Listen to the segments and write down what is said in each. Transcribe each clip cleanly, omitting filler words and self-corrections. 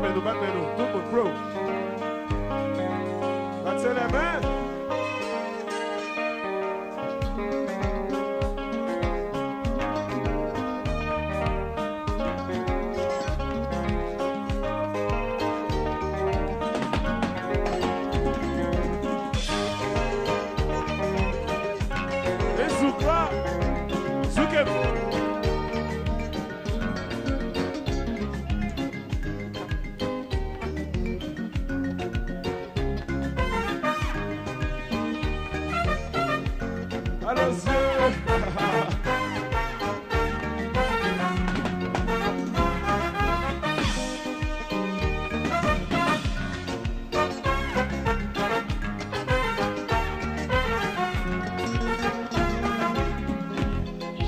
Batman, tout le monde, bro. Battez les mains. Et zouk là, zoukem. Allons-y.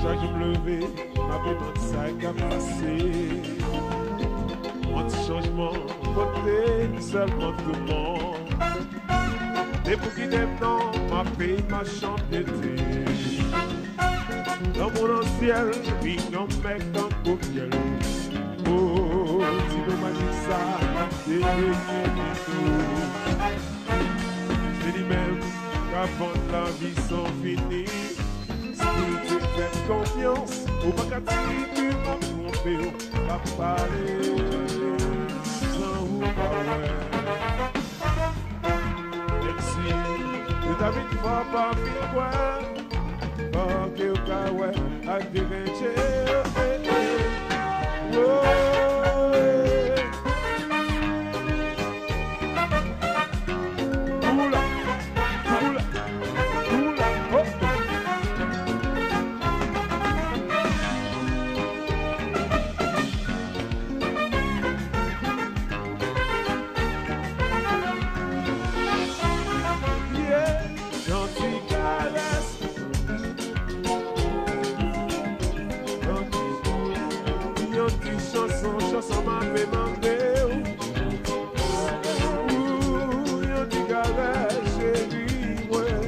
Chaque jour me lever, ma petite sac à passer. Mon petit changement, côté seulement tout le monde. Des pour qui n'aiment non, ma paix, ma chante d'été. Dans mon ciel, puis non mec dans le ciel. Oh, si l'on m'a dit ça, c'est tout. Je dis même qu'avant la vie sont finie. Si tu fais confiance, au bacati tu m'as trompé, va parler sans ou pas. David papa piwa ok ukawe adivenche Kula kula kula chanson m'a fait demander. Yo ti galère chérie, ouais.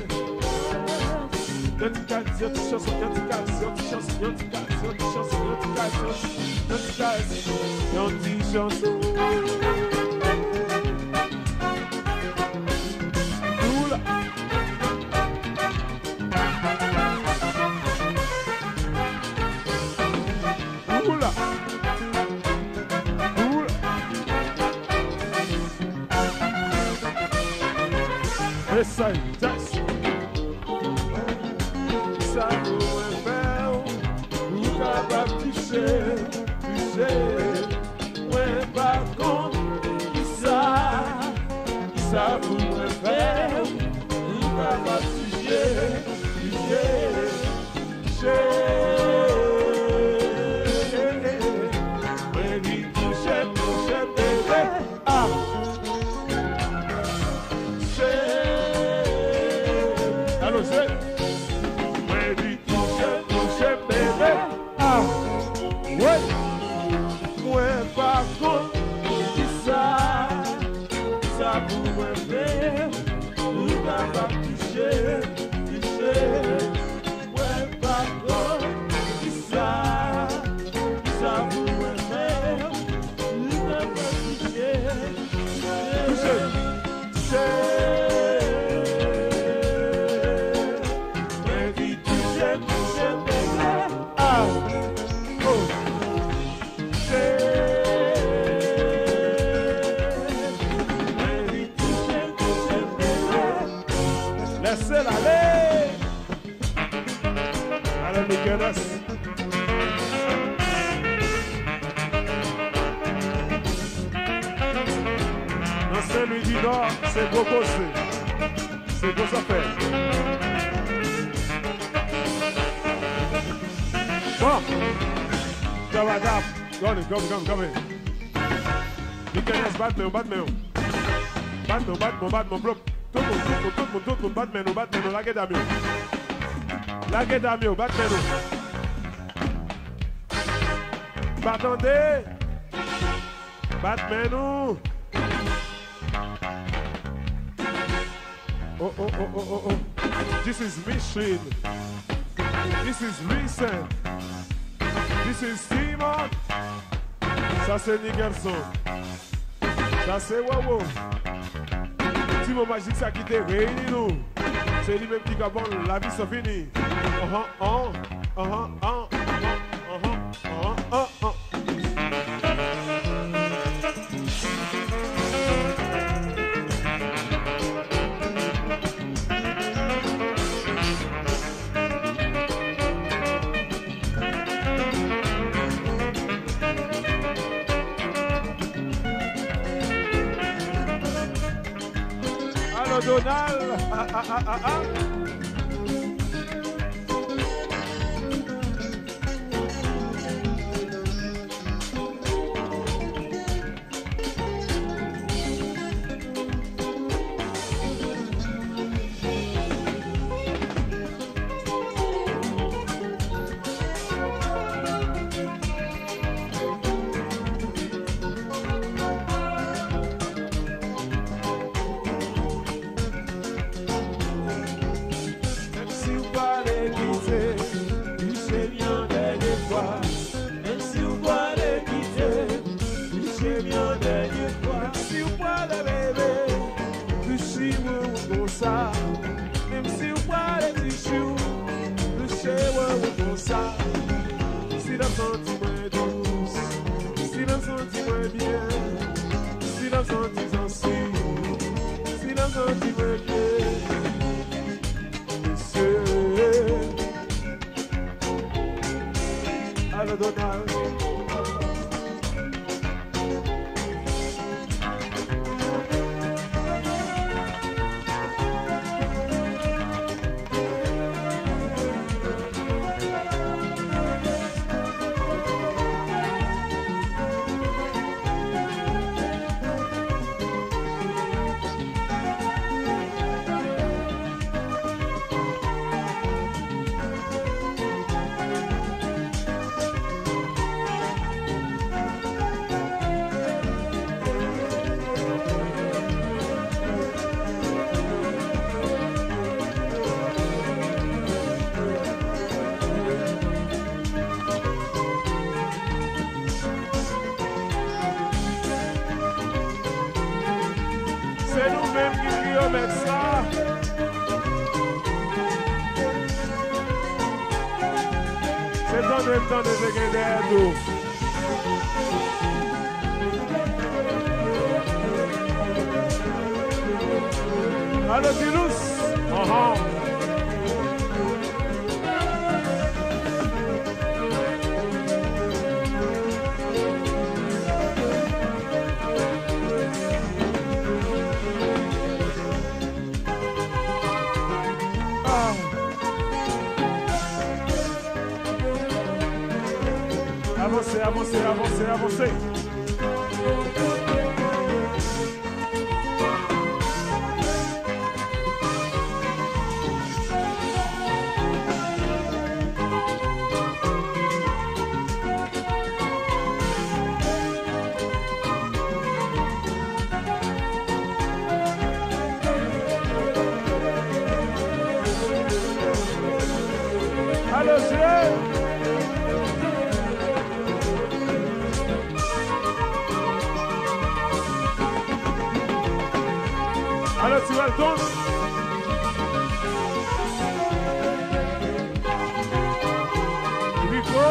Yo ti calce, yo ti chanson, yo ti calce, yo ti chanson, yo ti calce, yo ti chanson, yo ti calce, yo ti calce, yo ti chanson. Oula. Oula. Ça, ça vous faire, vous capable de toucher, ouais, par contre, ça vous faire, vous capable de toucher, bébé, ah. Ouais, dis touche, bébé. Ah, ouais. Ouais, par contre, ça pourrait faire. Vous n'avez pas touché. Ouais, par contre, ça pourrait faire. Vous n'avez pas touché. Laissez-la aller. Allez, Miguelas. Dans celui du Nord, c'est beau bosser. C'est beau ça faire. Bon. Javadap. Come in. Miguelas, Batman, bro. Tout le monde, Batman, la gueule d'amieux. Batman. Attendez. Batman. Oh. This is Michelin. This is Recent. This is Simon. Ça c'est Nickerson. Ça c'est wow. Petit mot magique ça qui te réunit nous. C'est lui-même qui gabonne la vie c'est fini. Allô Donald. Même si vous parlez du chou, le chéwa ou bon ça. Si la sentiment douce, si la sentiment bien, si la sentiment si la sentiment bien. Monsieur, allô Donald. C'est nous-mêmes qui crions avec ça. C'est dans le même temps de se derrière nous. Allô, Dilous. Avancez, avancez, avancez, avancez. Allô, alors tu vas le danser. Rico.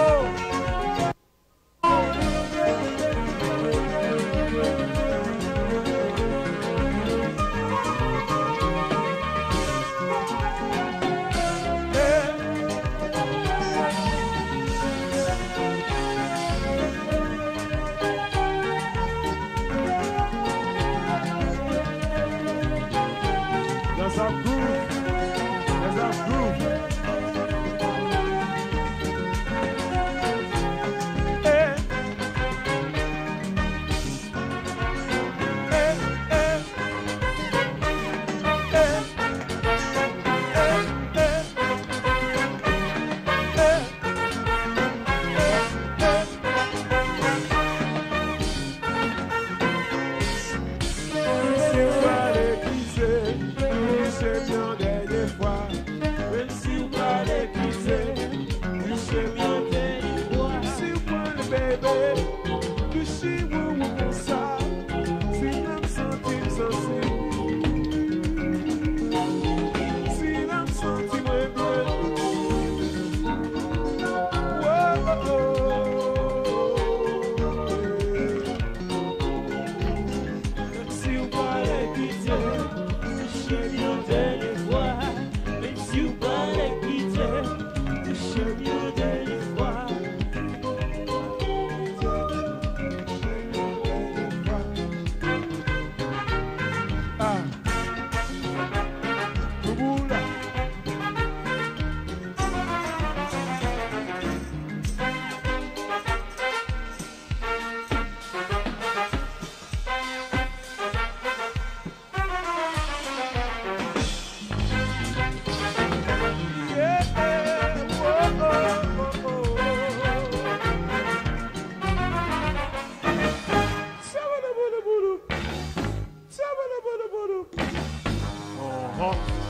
Oh, oh.